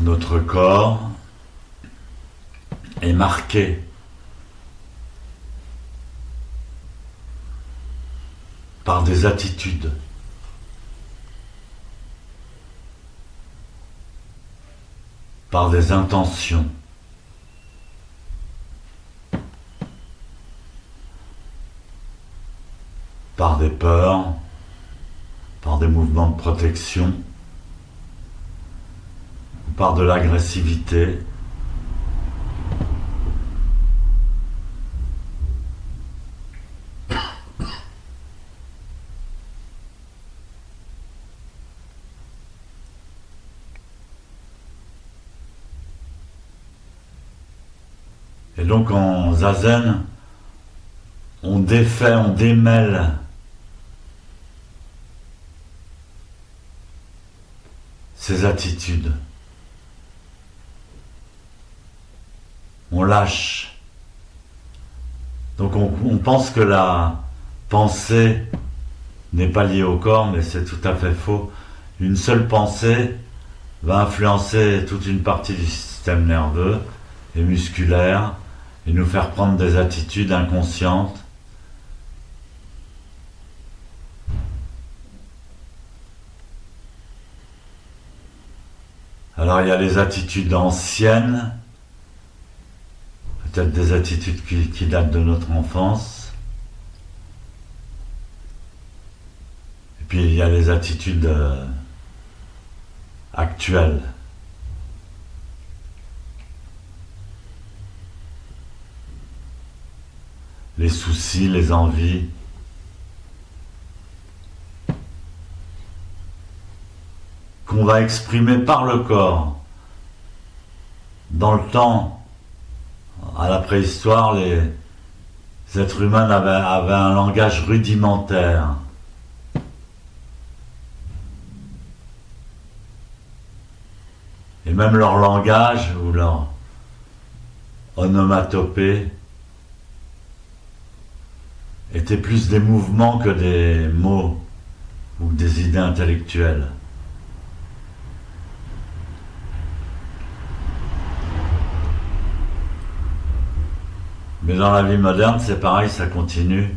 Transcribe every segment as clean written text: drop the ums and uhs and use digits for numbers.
Notre corps est marqué par des attitudes, par des intentions, par des peurs, par des mouvements de protection, ou par de l'agressivité. Et donc en zazen, on défait, on démêle ces attitudes. On lâche. Donc on pense que la pensée n'est pas liée au corps, mais c'est tout à fait faux. Une seule pensée va influencer toute une partie du système nerveux et musculaire et nous faire prendre des attitudes inconscientes. Alors il y a les attitudes anciennes, peut-être des attitudes qui datent de notre enfance. Et puis il y a les attitudes actuelles. Les soucis, les envies. Qu'on va exprimer par le corps. Dans le temps, à la préhistoire, les êtres humains avaient un langage rudimentaire. Et même leur langage ou leur onomatopée étaient plus des mouvements que des mots ou des idées intellectuelles. Mais dans la vie moderne, c'est pareil, ça continue.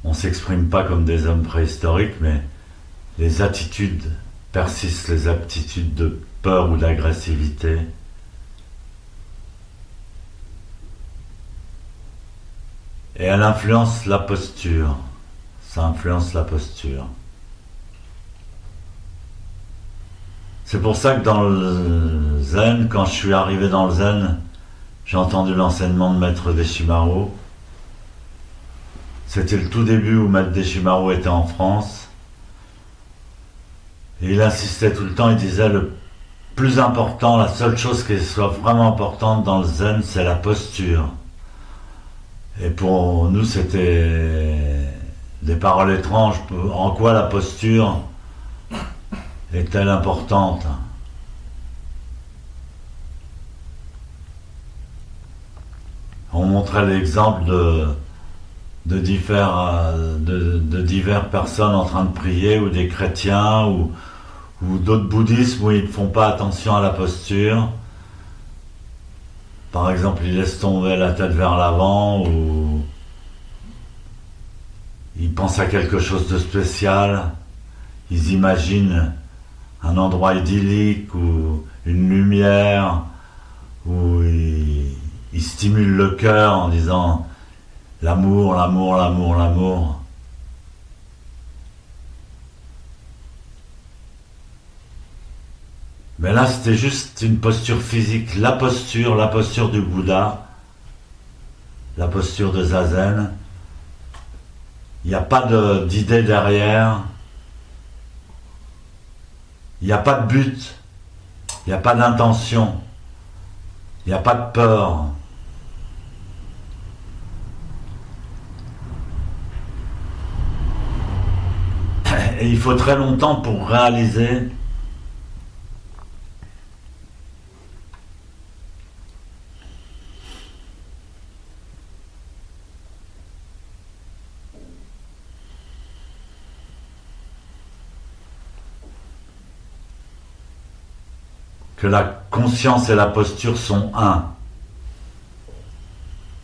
On ne s'exprime pas comme des hommes préhistoriques, mais les attitudes persistent, les attitudes de peur ou d'agressivité. Et elle influence la posture. Ça influence la posture. C'est pour ça que dans le zen, quand je suis arrivé dans le zen, j'ai entendu l'enseignement de Maître Deshimaru. C'était le tout début où Maître Deshimaru était en France. Et il insistait tout le temps, il disait le plus important, la seule chose qui soit vraiment importante dans le zen, c'est la posture. Et pour nous, c'était des paroles étranges. En quoi la posture est-elle importante ? On montrait l'exemple de diverses personnes en train de prier, ou des chrétiens, ou d'autres bouddhismes où ils ne font pas attention à la posture. Par exemple, ils laissent tomber la tête vers l'avant, ou ils pensent à quelque chose de spécial, ils imaginent un endroit idyllique, ou une lumière, où ils stimulent le cœur en disant l'amour, l'amour, l'amour, l'amour. Mais là, c'était juste une posture physique. La posture du Bouddha, la posture de Zazen. Il n'y a pas d'idée derrière. Il n'y a pas de but. Il n'y a pas d'intention. Il n'y a pas de peur. Et il faut très longtemps pour réaliser que la conscience et la posture sont un.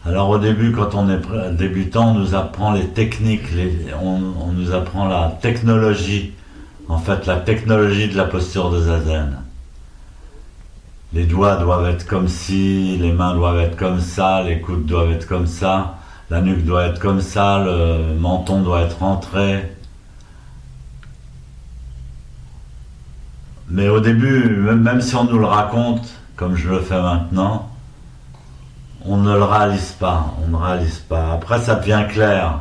Alors au début, quand on est débutant, on nous apprend les techniques, on nous apprend la technologie, en fait la technologie de la posture de Zazen. Les doigts doivent être comme ci, les mains doivent être comme ça, les coudes doivent être comme ça, la nuque doit être comme ça, le menton doit être rentré. Mais au début, même si on nous le raconte, comme je le fais maintenant, on ne le réalise pas, on ne réalise pas. Après, ça devient clair.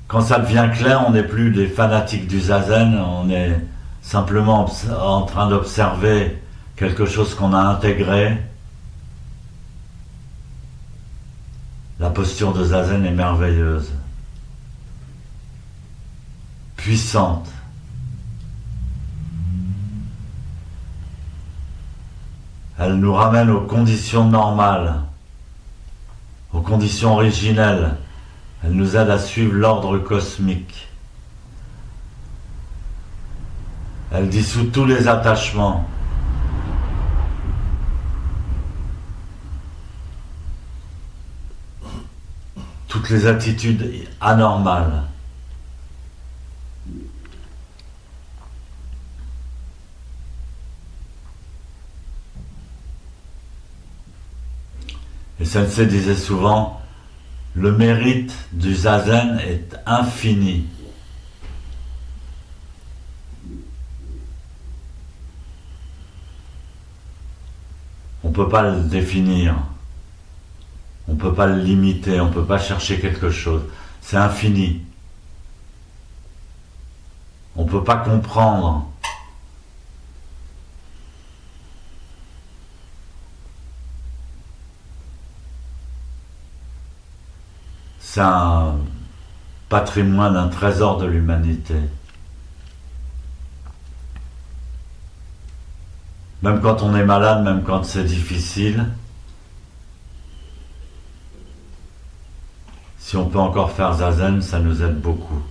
Quand ça devient clair, on n'est plus des fanatiques du Zazen, on est simplement en train d'observer quelque chose qu'on a intégré. La posture de Zazen est merveilleuse, puissante. Elle nous ramène aux conditions normales, aux conditions originelles. Elle nous aide à suivre l'ordre cosmique. Elle dissout tous les attachements. Toutes les attitudes anormales. Et Sensei disait souvent, le mérite du Zazen est infini. On ne peut pas le définir, on ne peut pas le limiter, on ne peut pas chercher quelque chose. C'est infini. On ne peut pas comprendre. C'est un patrimoine, un trésor de l'humanité. Même quand on est malade, même quand c'est difficile, si on peut encore faire Zazen, ça nous aide beaucoup.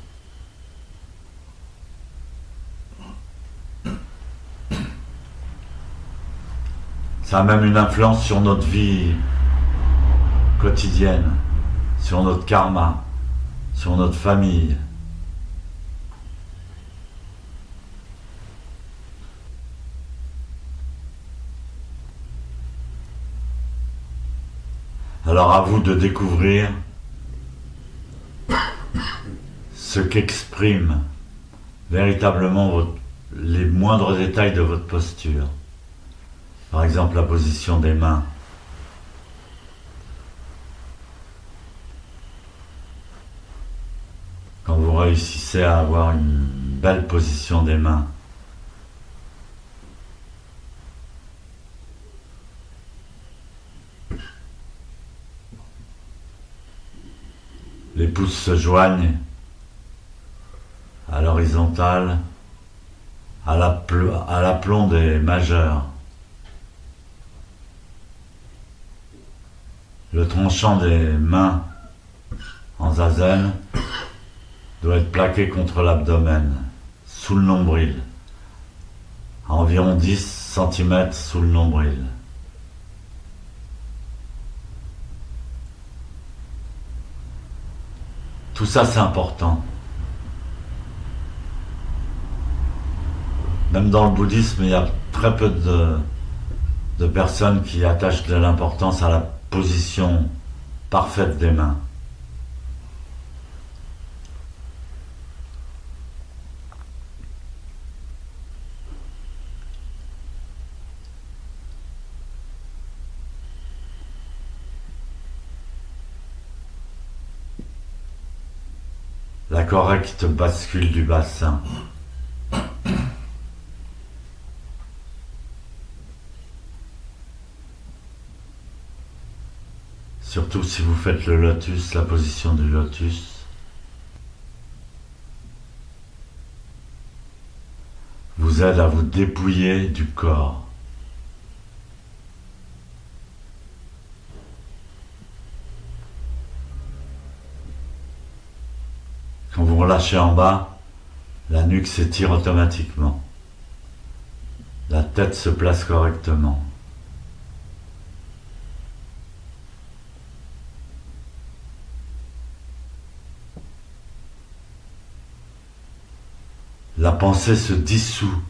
Ça a même une influence sur notre vie quotidienne, sur notre karma, sur notre famille. Alors à vous de découvrir ce qu'exprime véritablement les moindres détails de votre posture. Par exemple, la position des mains. Quand vous réussissez à avoir une belle position des mains, les pouces se joignent à l'horizontale, à l'aplomb des majeurs. Le tranchant des mains en Zazen doit être plaqué contre l'abdomen, sous le nombril, à environ 10 cm sous le nombril. Tout ça, c'est important. Même dans le bouddhisme, il y a très peu de personnes qui attachent de l'importance à la position parfaite des mains. La correcte bascule du bassin. Surtout si vous faites le lotus, la position du lotus, vous aide à vous dépouiller du corps. Quand vous relâchez en bas, La nuque s'étire automatiquement. La tête se place correctement. La pensée se dissout